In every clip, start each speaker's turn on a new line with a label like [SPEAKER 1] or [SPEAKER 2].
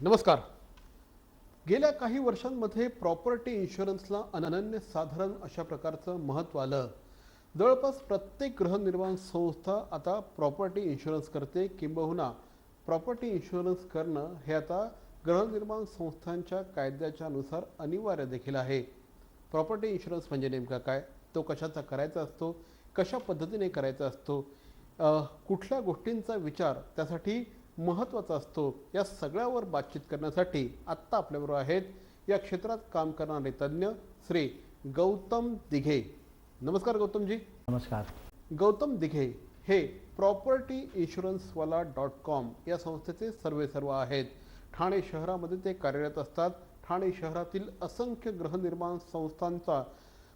[SPEAKER 1] नमस्कार. गेल्या काही वर्षांमध्ये प्रॉपर्टी इन्शुरन्सला अनन्यसाधारण अशा प्रकारचं महत्त्व आलं. जवळपास प्रत्येक गृहनिर्माण संस्था आता प्रॉपर्टी इन्शुरन्स करते, किंबहुना प्रॉपर्टी इन्शुरन्स करणं हे आता गृहनिर्माण संस्थांच्या कायद्याच्या नुसार अनिवार्य देखील आहे. प्रॉपर्टी इन्शुरन्स म्हणजे नेमका काय, तो कशाचा करायचा असतो, कशा पद्धतीने करायचा असतो, कुठल्या गोष्टींचा विचार त्यासाठी महत्त्वाचा असतो, या सगळ्यावर बातचीत करण्यासाठी आत्ता आपल्याबरोबर आहेत या क्षेत्रात काम करणारे तज्ज्ञ श्री गौतम दिघे. नमस्कार गौतमजी.
[SPEAKER 2] नमस्कार.
[SPEAKER 1] गौतम दिघे हे प्रॉपर्टी इन्शुरन्सवाला.com या संस्थेचे सर्वेसर्वा आहेत. ठाणे शहरामध्ये ते कार्यरत असतात. ठाणे शहरातील असंख्य गृहनिर्माण संस्थांचा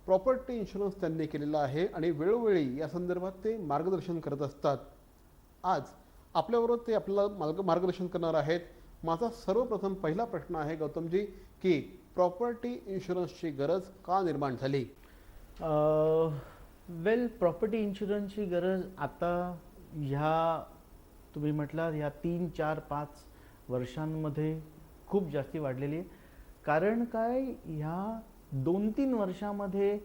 [SPEAKER 1] प्रॉपर्टी इन्शुरन्स त्यांनी केलेला आहे आणि वेळोवेळी या संदर्भात ते मार्गदर्शन करत असतात. आज आपल्याबरोबर ते आपल्याला मार्गदर्शन करणार आहेत. माझा सर्वप्रथम पहिला प्रश्न आहे गौतमजी, की प्रॉपर्टी इन्शुरन्सची गरज का निर्माण झाली?
[SPEAKER 2] प्रॉपर्टी इन्शुरन्सची गरज आता ह्या तुम्ही म्हटलात ह्या 3, 4, 5 वर्षांमध्ये खूप जास्ती वाढलेली आहे. कारण काय, ह्या 2-3 वर्षामध्ये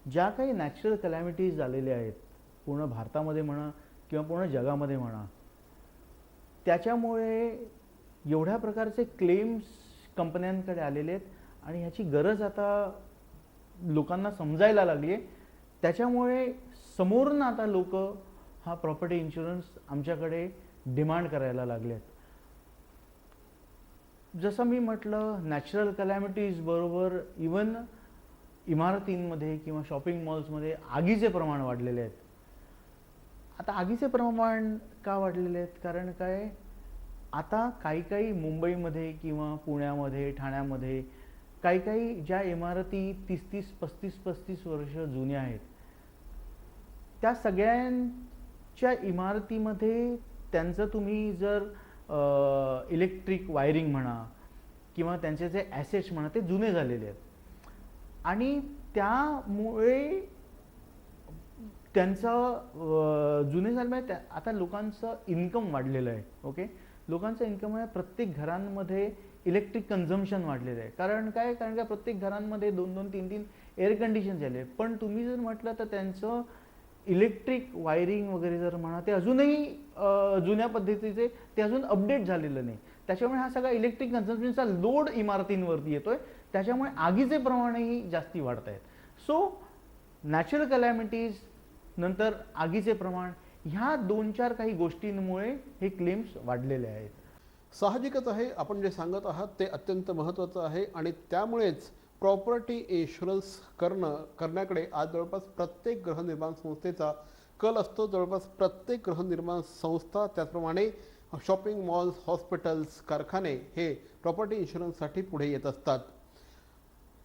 [SPEAKER 2] ज्या काही नॅचरल कलॅमिटीज झालेल्या आहेत पूर्ण भारतामध्ये म्हणा किंवा पूर्ण जगामध्ये म्हणा, त्याच्यामुळे एवढ्या प्रकारचे क्लेम्स कंपन्यांकडे आलेले आहेत आणि ह्याची गरज आता लोकांना समजायला लागली आहे. त्याच्यामुळे समोरून आता लोक हा प्रॉपर्टी इन्शुरन्स आमच्याकडे डिमांड करायला लागले आहेत. जसं मी म्हटलं, नॅचरल कलॅमिटीज बरोबर इवन इमारतींमध्ये किंवा शॉपिंग मॉल्समध्ये आगीचे प्रमाण वाढलेले आहेत. आता आगीचे प्रमाण का वाढलेले आहेत? कारण काय, आता काही मुंबईमध्ये किंवा पुण्यामध्ये, ठाण्यामध्ये काही ज्या इमारती 30-35 वर्ष जुन्या आहेत, त्या सगळ्यांच्या इमारतीमध्ये त्यांचं तुम्ही जर इलेक्ट्रिक वायरिंग म्हणा किंवा त्यांचे जे ॲसेट्स म्हणा ते जुने झालेले आहेत आणि त्यामुळे त्यांचं जुने झाल्यामुळे आता लोकांचं इन्कम वाढलेलं आहे. ओके, लोकांचं इन्कम आहे. प्रत्येक घरांमध्ये इलेक्ट्रिक कन्झम्पशन वाढलेलं आहे. कारण काय प्रत्येक घरांमध्ये 2-2, 3-3 एअर कंडिशन झाले. पण तुम्ही जर म्हटलं तर त्यांचं इलेक्ट्रिक वायरिंग वगैरे जर म्हणा ते अजूनही जुन्या पद्धतीचे, ते अजून अपडेट झालेलं नाही. त्याच्यामुळे हा सगळा इलेक्ट्रिक कन्झम्पशनचा लोड इमारतींवरती येतोय. त्याच्यामुळे आगीचे प्रमाणही जास्ती वाढत आहेत. सो नॅचरल कलॅमिटीज नंतर आगीचे प्रमाण, ह्या 2-4 काही गोष्टींमुळे हे क्लेम्स वाढलेले आहेत.
[SPEAKER 1] साहजिकच आहे, आपण जे सांगत आहात ते अत्यंत महत्त्वाचं आहे आणि त्यामुळेच प्रॉपर्टी इन्शुरन्स करण्याकडे आज जवळपास प्रत्येक गृहनिर्माण संस्थेचा कल असतो. जवळपास प्रत्येक गृहनिर्माण संस्था, त्याचप्रमाणे शॉपिंग मॉल्स, हॉस्पिटल्स, कारखाने हे प्रॉपर्टी इन्शुरन्ससाठी पुढे येत असतात.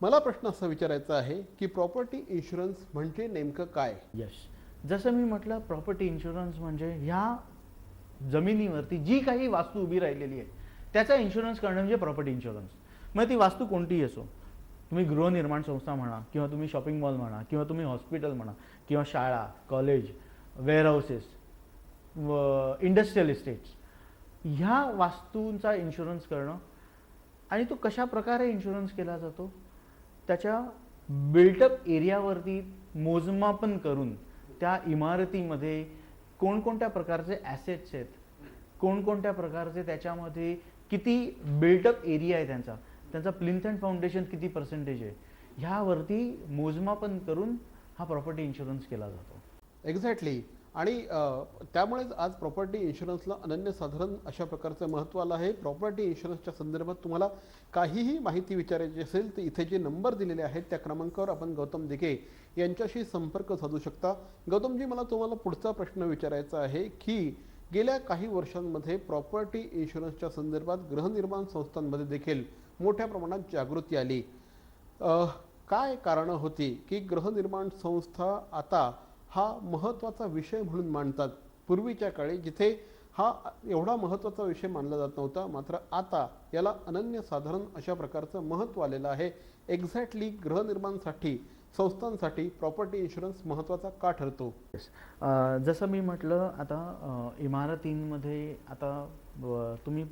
[SPEAKER 1] मला प्रश्न असा विचारायचा आहे की प्रॉपर्टी इन्शुरन्स म्हणजे नेमकं काय?
[SPEAKER 2] जसं मी म्हटलं, प्रॉपर्टी इन्शुरन्स म्हणजे ह्या जमिनीवरती जी काही वास्तू उभी राहिलेली आहे त्याचा इन्शुरन्स करणं म्हणजे प्रॉपर्टी इन्शुरन्स. मग ती वास्तू कोणतीही असो, तुम्ही गृहनिर्माण संस्था म्हणा किंवा तुम्ही शॉपिंग मॉल म्हणा किंवा तुम्ही हॉस्पिटल म्हणा किंवा शाळा, कॉलेज, वेअरहाऊसेस, इंडस्ट्रियल इस्टेट्स, ह्या वास्तूंचा इन्शुरन्स करणं. आणि तो कशा प्रकारे इन्शुरन्स केला जातो, त्याच्या बिल्टअप एरियावरती मोजमापन करून त्या इमारतीमध्ये कोणकोणत्या प्रकारचे ॲसेट्स आहेत, कोणकोणत्या प्रकारचे त्याच्यामध्ये किती बिल्टअप एरिया आहे, त्यांचा प्लिंथ अँड फाउंडेशन किती पर्सेंटेज आहे, ह्यावरती मोजमापन करून हा प्रॉपर्टी इन्शुरन्स केला जातो.
[SPEAKER 1] एक्झॅक्टली. आणि त्यामुळेच आज प्रॉपर्टी इन्शुरन्सला अनन्यसाधारण अशा प्रकारचं महत्त्व आलं आहे. प्रॉपर्टी इन्शुरन्सच्या संदर्भात तुम्हाला काहीही माहिती विचारायची असेल तर इथे जे नंबर दिलेले आहेत त्या क्रमांकावर आपण गौतम दिघे यांच्याशी संपर्क साधू शकता. गौतमजी, मला तुम्हाला पुढचा प्रश्न विचारायचा आहे की गेल्या काही वर्षांमध्ये प्रॉपर्टी इन्शुरन्सच्या संदर्भात गृहनिर्माण संस्थांमध्ये देखील मोठ्या प्रमाणात जागृती आली. काय कारणं होती की गृहनिर्माण संस्था आता हा महत्त्वाचा विषय म्हणून मांडतात? पूर्वीच्या काळी जिथे हा एवढा महत्त्वाचा विषय मानला जात नव्हता, मात्र आता याला अनन्यसाधारण अशा प्रकारचं महत्त्व आलेलं आहे. एक्झॅक्टली गृहनिर्माणसाठी, संस्थांसाठी प्रॉपर्टी इन्शुरन्स महत्त्वाचा का ठरतो?
[SPEAKER 2] जसं मी म्हटलं, आता इमारतींमध्ये आता तुम्ही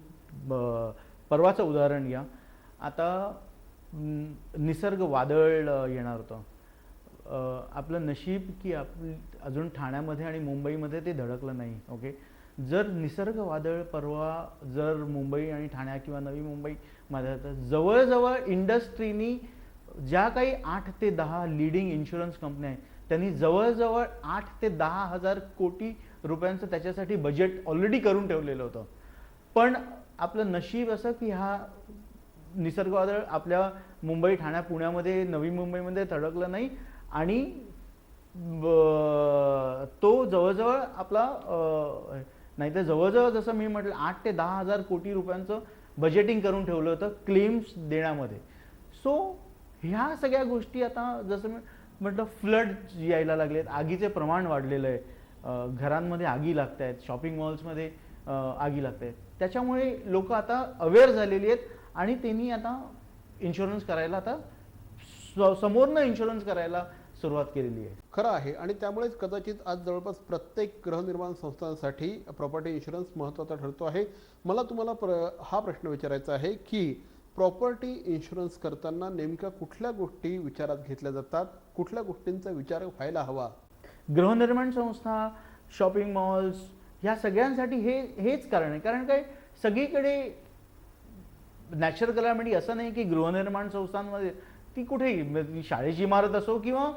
[SPEAKER 2] परवाचं उदाहरण घ्या. आता निसर्ग वादळ येणार होतं. आपलं नशीब की अजून ठाण्यामध्ये आणि मुंबईमध्ये ते धडकलं नाही. ओके, जर निसर्ग वादळ परवा जर मुंबई आणि ठाण्या किंवा नवी मुंबईमध्ये तर जवळजवळ इंडस्ट्रीनी ज्या काही 8 ते 10 लिडिंग इन्शुरन्स कंपन्या आहेत त्यांनी जवळजवळ 8 ते 10,000 कोटी रुपयांचं त्याच्यासाठी बजेट ऑलरेडी करून ठेवलेलं होतं. पण आपलं नशीब असं की हा निसर्ग वादळ आपल्या मुंबई, ठाण्या, पुण्यामध्ये, नवी मुंबईमध्ये धडकलं नाही आणि तो जवळजवळ आपला नाही तर जवळजवळ जसं मी म्हटलं 8 ते 10,000 कोटी रुपयांचं बजेटिंग करून ठेवलं होतं क्लेम्स देण्यामध्ये. सो ह्या सगळ्या गोष्टी आता जसं मी म्हटलं फ्लड यायला लागलेत, आगीचे प्रमाण वाढलेलं आहे, घरांमध्ये आगी लागत आहेत, शॉपिंग मॉल्समध्ये आगी लागत आहेत. त्याच्यामुळे लोक आता अवेअर झालेली आहेत आणि त्यांनी आता इन्शुरन्स करायला आता समोरनं इन्शुरन्स करायला सुरुवात केलेली आहे.
[SPEAKER 1] खरं आहे आणि त्यामुळेच कदाचित आज जवळपास प्रत्येक गृहनिर्माण संस्थांसाठी प्रॉपर्टी इन्शुरन्स महत्त्वाचा ठरतो आहे. मला तुम्हाला हा प्रश्न विचारायचा आहे की प्रॉपर्टी इन्शुरन्स करताना नेमक्या कुठल्या गोष्टी विचारात घेतल्या जातात, कुठल्या गोष्टींचा विचार व्हायला हवा?
[SPEAKER 2] गृहनिर्माण संस्था, शॉपिंग मॉल्स ह्या सगळ्यांसाठी हेच कारण आहे. कारण काय, सगळीकडे नॅचरल कलॅमिटी असं नाही की गृहनिर्माण संस्थांमध्ये ती कुठेही शाळेची इमारत असो किंवा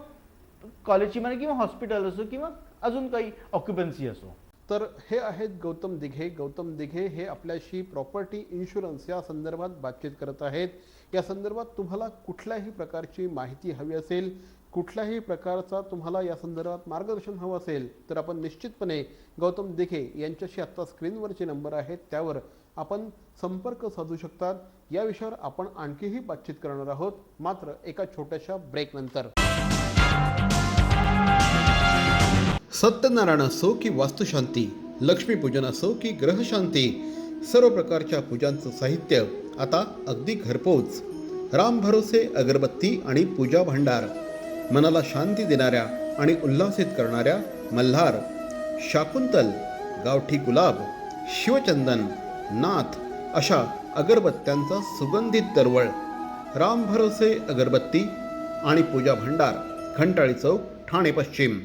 [SPEAKER 2] कॉलेजची इमारत किंवा हॉस्पिटल असो किंवा अजून काही ऑक्युपन्सी असो.
[SPEAKER 1] तर हे आहेत गौतम दिघे. गौतम दिघे हे आपल्याशी प्रॉपर्टी इन्शुरन्स या संदर्भात बातचीत करत आहेत. या संदर्भात तुम्हाला कुठल्याही प्रकारची माहिती हवी असेल, कुठल्याही प्रकारचा तुम्हाला या संदर्भात मार्गदर्शन हवं असेल तर आपण निश्चितपणे गौतम दिघे यांच्याशी आत्ता स्क्रीनवरचे नंबर आहेत त्यावर आपण संपर्क साधू शकतात. या विषयावर आपण आणखीही बातचीत करणार आहोत, मात्र एका छोट्याशा ब्रेक नंतर. सत्यनारायण असो की वास्तुशांती, लक्ष्मीपूजन असो की ग्रहशांती, सर्व प्रकारच्या पूजांचं साहित्य आता अगदी घरपोच. राम भरोसे अगरबत्ती आणि पूजा भांडार, मनाला शांती देणाऱ्या आणि उल्हासित करणाऱ्या मल्हार, शाकुंतल, गावठी गुलाब, शिवचंदन, नाथ अशा अगरबत्त्यांचा सुगंधित दरवळ. राम भरोसे अगरबत्ती आणि पूजा भांडार, घंटाळी चौक, ठाणे पश्चिम.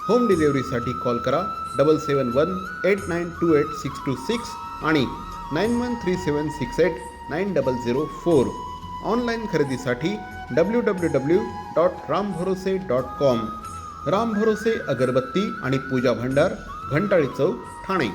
[SPEAKER 1] होम डिलिव्हरीसाठी कॉल करा 7718928626 आणि 9137689004. ऑनलाईन खरेदीसाठी www.rambharose.com. राम भरोसे अगरबत्ती आणि पूजा भांडार, घंटाळी चौक, ठाणे.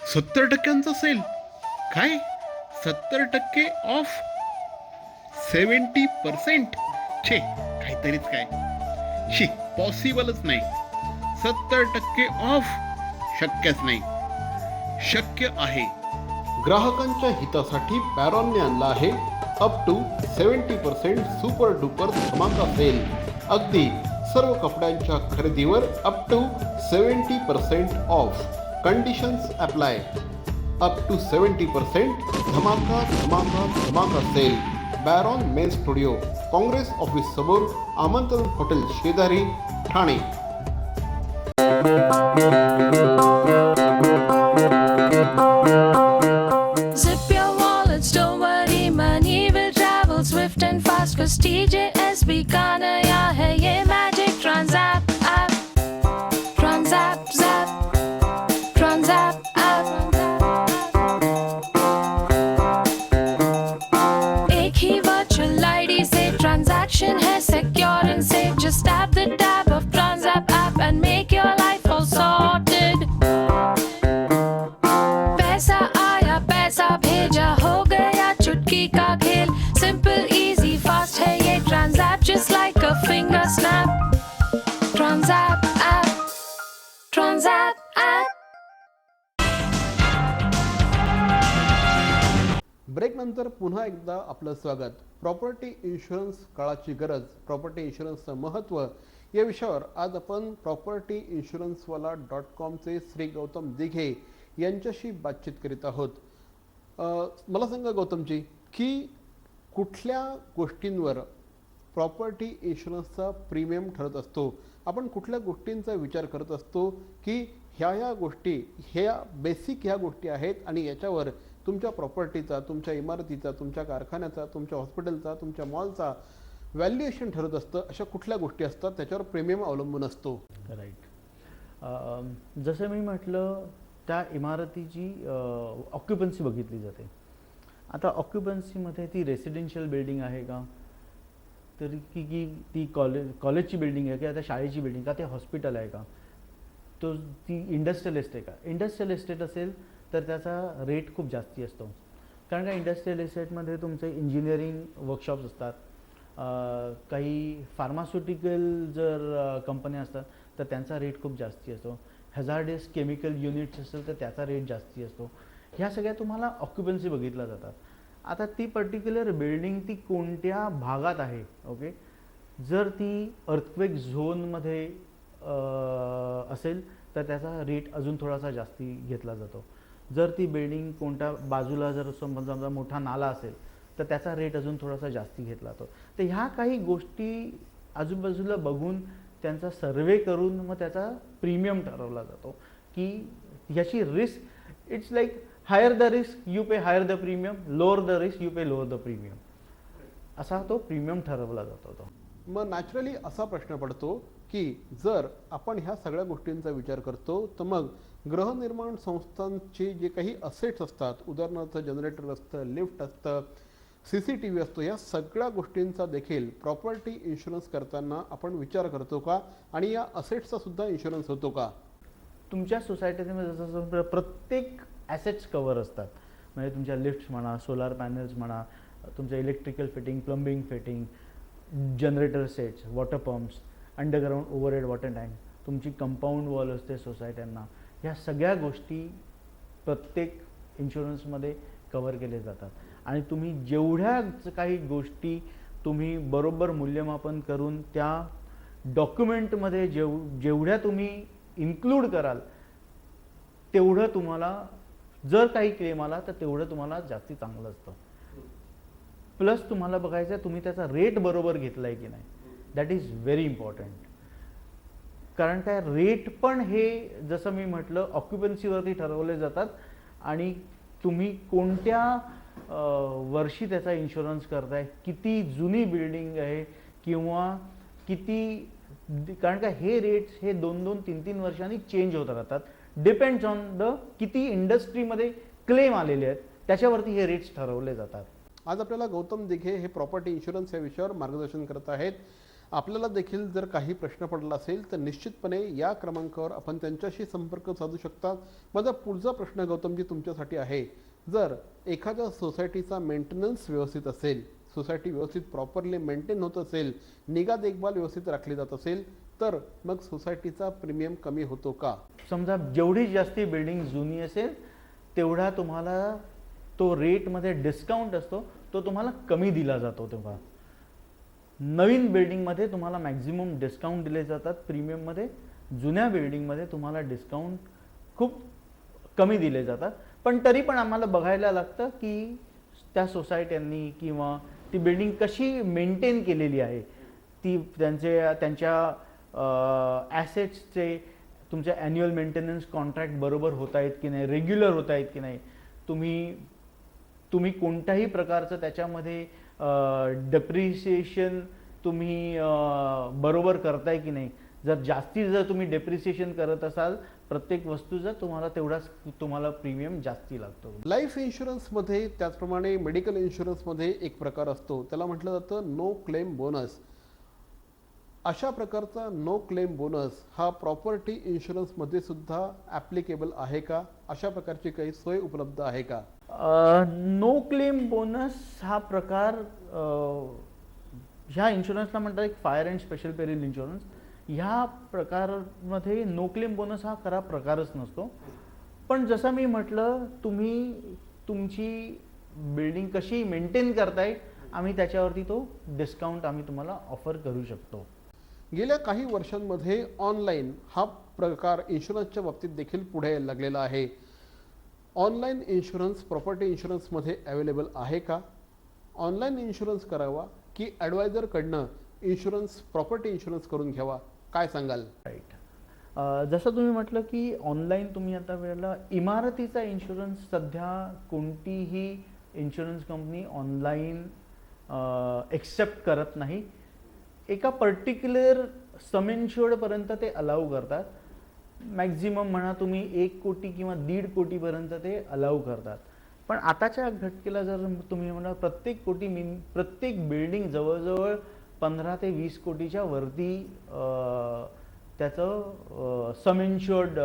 [SPEAKER 1] सत्तर टक्क्यांचा सेल? काय 70% ऑफ? 70%? छे, काहीतरीच काय. शी, पॉसिबलच नाही. 70% ऑफ शक्यच नाही. शक्य आहे. ग्राहकांच्या हितासाठी पॅरॉनने आणला आहे अप टू 70% सुपर डुपर धमाका सेल. अगदी सर्व कपड्यांच्या खरेदीवर up to 70% off. Conditions apply. Up to 70% धमाका धमाका धमाका sale. Baron men studio, Congress office समोर, आमंत्रण हॉटेल शेजारी, Thane.
[SPEAKER 3] Zip your wallets, don't worry, money will travel swift and fast. Cause TJSB का नया है ये magic Transapp app. Transapp zap, Transapp app. transaction hai secure and safe. Just tap the tab of Transapp app and make your life all sorted. पैसा आया पैसा भेजा हो गया चुटकी का खेल. Simple, easy, fast है ये Transapp just like a finger snap. Transapp app. Transapp app.
[SPEAKER 1] Break नंतर पुन्हा एकदा आपलं स्वागत. प्रॉपर्टी इन्शुरन्स काळाची गरज, प्रॉपर्टी इन्शुरन्सचं महत्त्व या विषयावर आज आपण प्रॉपर्टी इन्शुरन्सवाला .comचे श्री गौतम दिघे यांच्याशी बातचीत करीत आहोत. मला सांगा गौतमजी की कुठल्या गोष्टींवर प्रॉपर्टी इन्शुरन्सचा प्रीमियम ठरत असतो? आपण कुठल्या गोष्टींचा विचार करत असतो की ह्या गोष्टी ह्या बेसिक ह्या गोष्टी आहेत आणि याच्यावर तुमच्या प्रॉपर्टीचा, तुमच्या इमारतीचा, तुमच्या कारखान्याचा, तुमच्या हॉस्पिटलचा, तुमच्या मॉलचा व्हॅल्युएशन ठरत असतं? अशा कुठल्या गोष्टी असतात त्याच्यावर प्रीमियम अवलंबून असतो?
[SPEAKER 2] राईट. जसं मी म्हटलं त्या इमारतीची ऑक्युपन्सी बघितली जाते. आता ऑक्युपन्सीमध्ये ती रेसिडेन्शियल बिल्डिंग आहे का, तर की ती कॉलेजची बिल्डिंग आहे का, त्या शाळेची बिल्डिंग का, ते हॉस्पिटल आहे का, तो ती इंडस्ट्रियल एस्टेट आहे का. इंडस्ट्रियल एस्टेट असेल तर त्याचा रेट खूप जास्ती असतो. कारण का इंडस्ट्रियल एस्टेटमध्ये तुमचे इंजिनिअरिंग वर्कशॉप्स असतात, काही फार्मास्युटिकल जर कंपन्या असतात तर त्यांचा रेट खूप जास्ती असतो. हॅझार्डस केमिकल युनिट्स असेल तर त्याचा रेट जास्ती असतो. ह्या सगळ्या तुम्हाला ऑक्युपन्सी बघितल्या जातात. आता ती पर्टिक्युलर बिल्डिंग ती कोणत्या भागात आहे, ओके. जर ती अर्थक्वेक झोनमध्ये असेल तर त्याचा रेट अजून थोडासा जास्ती घेतला जातो. जर ती बिल्डिंग कोणत्या बाजूला जर समजा मोठा नाला असेल तर त्याचा रेट अजून थोडासा जास्ती घेतला जातो. तर ह्या काही गोष्टी आजूबाजूला बघून त्यांचा सर्वे करून मग त्याचा प्रीमियम ठरवला जातो की ह्याची risk, it's like higher the risk you pay higher the premium, lower the risk you pay lower the premium, असा तो प्रीमियम ठरवला जातो. तो
[SPEAKER 1] मग नॅचरली असा प्रश्न पडतो की जर आपण ह्या सगळ्या गोष्टींचा विचार करतो तर मग गृहनिर्माण संस्थांचे जे काही असेट्स असतात, उदाहरणार्थ जनरेटर असतं, लिफ्ट असतं, CCTV असतो, या सगळ्या गोष्टींचा देखील प्रॉपर्टी इन्शुरन्स करताना आपण विचार करतो का आणि या असेट्सचा सुद्धा इन्शुरन्स होतो का?
[SPEAKER 2] तुमच्या सोसायटीमध्ये जसं प्रत्येक ॲसेट्स कवर असतात. म्हणजे तुमच्या लिफ्ट्स म्हणा, सोलार पॅनल्स म्हणा, तुमच्या electrical fitting, plumbing fitting, generator sets, water pumps, underground overhead water tank, तुमची कंपाऊंड वॉल असते सोसायट्यांना, ह्या सगळ्या गोष्टी प्रत्येक इन्शुरन्समध्ये कव्हर केले जातात. आणि तुम्ही जेवढ्या काही गोष्टी तुम्ही बरोबर मूल्यमापन करून त्या डॉक्युमेंटमध्ये जेवढ्या तुम्ही इन्क्लूड कराल तेवढं तुम्हाला, जर काही क्लेम आला तर तेवढं तुम्हाला जास्ती चांगलं असतं. प्लस तुम्हाला बघायचं आहे तुम्ही त्याचा रेट बरोबर घेतला आहे की नाही, दॅट इज व्हेरी इम्पॉर्टंट. कारण काय रेट पण हे जसं मी म्हटलं ऑक्युपन्सीवरती ठरवले जातात आणि तुम्ही कोणत्या वर्षी त्याचा इन्शुरन्स करताय, किती जुनी बिल्डिंग आहे किंवा किती, कारण का हे रेट्स हे 2-2, 3-3 वर्षांनी चेंज होत राहतात. डिपेंड्स ऑन द किती इंडस्ट्रीमध्ये क्लेम आलेले आहेत त्याच्यावरती हे रेट्स ठरवले जातात.
[SPEAKER 1] आज आपल्याला गौतम दिघे हे प्रॉपर्टी इन्शुरन्स या विषयावर मार्गदर्शन करत आहेत. आपल्याला देखील जर काही प्रश्न पडला असेल तर निश्चितपणे या क्रमांकावर आपण त्यांच्याशी संपर्क साधू शकता. माझा पुढचा प्रश्न गौतमजी तुमच्यासाठी आहे, जर एखाद्या सोसायटीचा मेंटेनन्स व्यवस्थित असेल, सोसायटी व्यवस्थित प्रॉपरली मेंटेन होत असेल, निगा देखभाल व्यवस्थित राखली जात असेल तर मग सोसायटीचा प्रीमियम कमी होतो का?
[SPEAKER 2] समजा जेवढी जास्ती बिल्डिंग जुनी असेल तेवढा तुम्हाला तो रेटमध्ये डिस्काउंट असतो तो तुम्हाला कमी दिला जातो. तेव्हा नवीन बिल्डिंगमध्ये तुम्हाला मॅक्झिमम डिस्काउंट दिले जातात प्रीमियममध्ये, जुन्या बिल्डिंगमध्ये तुम्हाला डिस्काउंट खूप कमी दिले जातात. पण तरी पण आम्हाला बघायला लागतं की त्या सोसायट्यांनी किंवा ती बिल्डिंग कशी मेंटेन केलेली आहे, ती त्यांच्या ॲसेट्सचे तुमच्या ॲन्युअल मेंटेनन्स कॉन्ट्रॅक्ट बरोबर होत आहेत की नाही, रेग्युलर होत आहेत की नाही, तुम्ही कोणत्याही प्रकारचं त्याच्यामध्ये डेप्रिसिएशन तुम्ही बरोबर करताय की नाही. जर जास्ती जर तुम्ही डेप्रिसिएशन करत असाल प्रत्येक वस्तूचा तुम्हाला तेवढाच तुम्हाला प्रीमियम जास्ती लागतो.
[SPEAKER 1] लाईफ इन्शुरन्समध्ये त्याचप्रमाणे मेडिकल इन्शुरन्समध्ये एक प्रकार असतो, त्याला म्हटलं जातं नो क्लेम बोनस. अशा प्रकारचा नो क्लेम बोनस हा प्रॉपर्टी इन्शुरन्समध्ये सुद्धा ॲप्लिकेबल आहे का? अशा प्रकारची काही सोय उपलब्ध आहे का?
[SPEAKER 2] नो क्लेम बोनस हा प्रकार ह्या इन्शुरन्सला म्हणतात एक fire and special peril insurance. ह्या प्रकारमध्ये नो क्लेम बोनस हा खरा प्रकारच नसतो. पण जसं मी म्हटलं, तुम्ही तुमची बिल्डिंग कशी मेंटेन करताय आम्ही त्याच्यावरती तो डिस्काउंट आम्ही तुम्हाला ऑफर करू शकतो.
[SPEAKER 1] गेल्या काही वर्षांमध्ये ऑनलाईन हा प्रकार इन्शुरन्सच्या बाबतीत देखील पुढे यायला लागलेला आहे. ऑनलाईन इन्शुरन्स प्रॉपर्टी इन्शुरन्समध्ये अवेलेबल आहे का? ऑनलाईन इन्शुरन्स करावा की ॲडवायझरकडनं इन्शुरन्स प्रॉपर्टी इन्शुरन्स करून घ्यावा? काय सांगाल?
[SPEAKER 2] राईट. जसं तुम्ही म्हटलं की ऑनलाईन तुम्ही आता वेळेला इमारतीचा इन्शुरन्स सध्या कोणतीही इन्शुरन्स कंपनी ऑनलाईन एक्सेप्ट करत नाही. एका पर्टिक्युलर सम इन्शुर्डपर्यंत ते अलाउ करतात. मॅक्झिमम म्हणा तुम्ही 1 कोटी किंवा 1.5 कोटीपर्यंत ते अलाउ करतात. पण आताच्या घटकेला जर तुम्ही म्हणा प्रत्येक बिल्डिंग जवळजवळ 15 ते 20 कोटीच्या वरती त्याचं सम इन्शुर्ड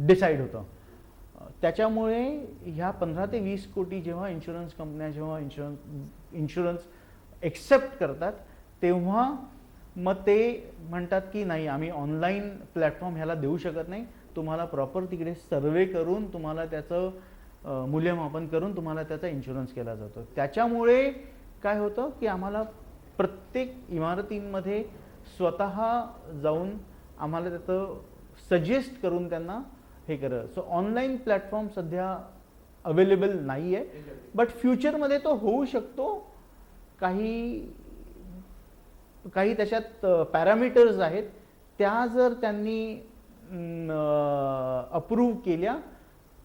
[SPEAKER 2] डिसाईड होतं. त्याच्यामुळे ह्या 15 ते 20 कोटी जेव्हा इन्शुरन्स कंपन्या जेव्हा इन्शुरन्स एक्सेप्ट करतात तेव्हा मग ते म्हणतात की नाही आम्ही ऑनलाईन प्लॅटफॉर्म ह्याला देऊ शकत नाही. तुम्हाला प्रॉपर तिकडे सर्वे करून तुम्हाला त्याचं मूल्यमापन करून तुम्हाला त्याचा इन्शुरन्स केला जातो. त्याच्यामुळे काय होतं की आम्हाला प्रत्येक इमारतींमध्ये स्वतः जाऊन आम्हाला त्याचं सजेस्ट करून त्यांना हे करा. सो ऑनलाईन प्लॅटफॉर्म सध्या अवेलेबल नाही आहे. बट फ्युचरमध्ये तो होऊ शकतो. काही त्याच्यात पॅरामीटर्स आहेत, त्या जर त्यांनी अप्रूव्ह केल्या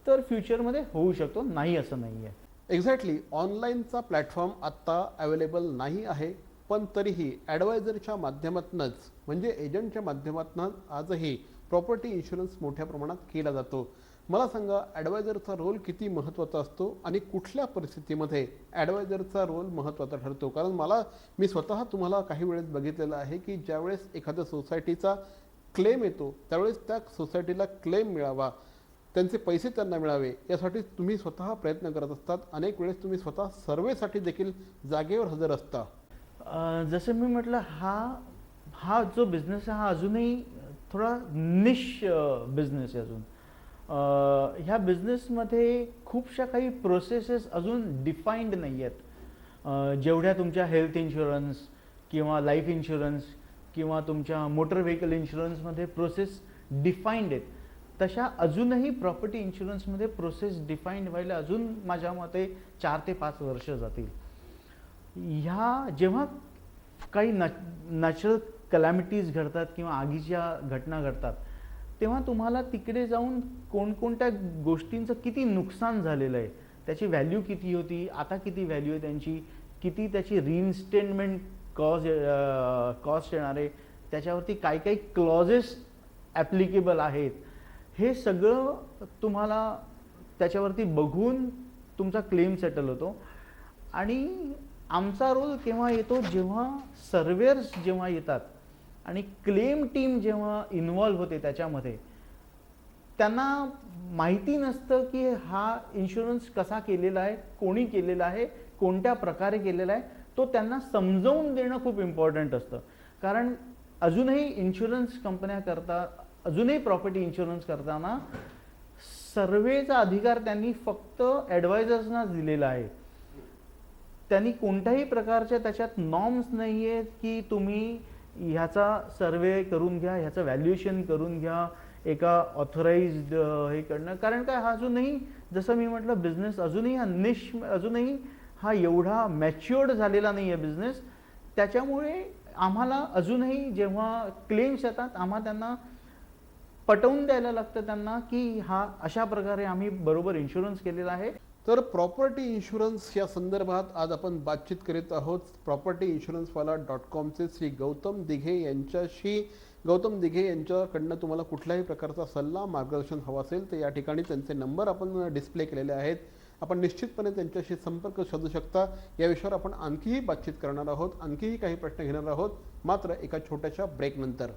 [SPEAKER 2] तर फ्युचरमध्ये होऊ शकतो, नाही असं नाही आहे.
[SPEAKER 1] एक्झॅक्टली. ऑनलाईनचा प्लॅटफॉर्म आत्ता अवेलेबल नाही आहे, पण तरीही ॲडवायझरच्या माध्यमातूनच म्हणजे एजंटच्या माध्यमातून आजही प्रॉपर्टी इन्शुरन्स मोठ्या प्रमाणात केला जातो. मला सांगा, ॲडवायझरचा रोल किती महत्त्वाचा असतो आणि कुठल्या परिस्थितीमध्ये ॲडवायझरचा रोल महत्त्वाचा ठरतो? कारण मी स्वतः तुम्हाला काही वेळेस बघितलेलं आहे की ज्यावेळेस एखाद्या सोसायटीचा क्लेम येतो त्यावेळेस त्या सोसायटीला क्लेम मिळावा, त्यांचे पैसे त्यांना मिळावे यासाठी तुम्ही स्वतः प्रयत्न करत असतात. अनेक वेळेस तुम्ही स्वतः सर्वेसाठी देखील जागेवर हजर असता.
[SPEAKER 2] जसं मी म्हटलं, हा जो बिझनेस आहे हा अजूनही थोडा निश बिझनेस आहे. अजून ह्या बिझनेसमध्ये खूपशा काही प्रोसेसेस अजून डिफाईंड नाही आहेत. जेवढ्या तुमच्या हेल्थ इन्शुरन्स किंवा लाईफ इन्शुरन्स किंवा तुमच्या मोटर व्हेकल इन्शुरन्समध्ये प्रोसेस डिफाईंड आहेत, तशा अजूनही प्रॉपर्टी इन्शुरन्समध्ये प्रोसेस डिफाईंड व्हायला अजून माझ्या मते 4 ते 5 वर्ष जातील. ह्या जेव्हा काही नॅचरल कलॅमिटीज घडतात किंवा आगीच्या घटना घडतात तेव्हा तुम्हाला तिकडे जाऊन कोणकोणत्या गोष्टींचं किती नुकसान झालेलं आहे, त्याची व्हॅल्यू किती होती, आता किती व्हॅल्यू आहे त्यांची, किती त्याची रिइन्स्टेटमेंट कॉस्ट येणार आहे, त्याच्यावरती काय काही क्लॉजेस ॲप्लिकेबल आहेत, हे सगळं तुम्हाला त्याच्यावरती बघून तुमचा क्लेम सेटल होतो. आणि आमचा रोल केव्हा येतो, जेव्हा सर्वेअर्स जेव्हा येतात आणि क्लेम टीम जेव्हा इन्व्हॉल्व होते त्याच्यामध्ये, त्यांना माहिती नसतं की हा इन्शुरन्स कसा केलेला आहे, कोणी केलेला आहे, कोणत्या प्रकारे केलेला आहे. तो त्यांना समजावून देणं खूप इम्पॉर्टंट असतं. कारण अजूनही इन्शुरन्स कंपन्या अजूनही प्रॉपर्टी इन्शुरन्स करताना सर्वेचा अधिकार त्यांनी फक्त ॲडवायझर्सनाच दिलेला आहे. त्यांनी कोणत्याही प्रकारच्या त्याच्यात नॉर्म्स नाही आहेत की तुम्ही ह्याचा सर्वे करून घ्या, ह्याचं व्हॅल्युएशन करून घ्या एका ऑथराइज्ड हे कडनं. कारण काय, हा अजूनही जसं मी म्हटलं बिझनेस अजूनही अजूनही हा एवढा मॅच्युअर्ड झालेला नाही आहे बिझनेस. त्याच्यामुळे आम्हाला अजूनही जेव्हा क्लेम्स येतात आम्हाला त्यांना पटवून द्यायला लागतं त्यांना की हा अशा प्रकारे आम्ही बरोबर इन्शुरन्स केलेला आहे.
[SPEAKER 1] तर प्रॉपर्टी इन्शुरन्स या संदर्भात आज आपण बातचीत करीत आहोत प्रॉपर्टी इन्शुरन्सवाला .comचे श्री गौतम दिघे यांच्याशी. गौतम दिघे यांच्याकडनं तुम्हाला कुठल्याही प्रकारचा सल्ला मार्गदर्शन हवा असेल तर या ठिकाणी त्यांचे नंबर आपण डिस्प्ले केलेले आहेत. आपण निश्चितपणे त्यांच्याशी संपर्क साधू शकता. या विषयावर आपण आणखीही बातचीत करणार आहोत, आणखीही काही प्रश्न घेणार आहोत, मात्र एका छोट्याशा ब्रेकनंतर.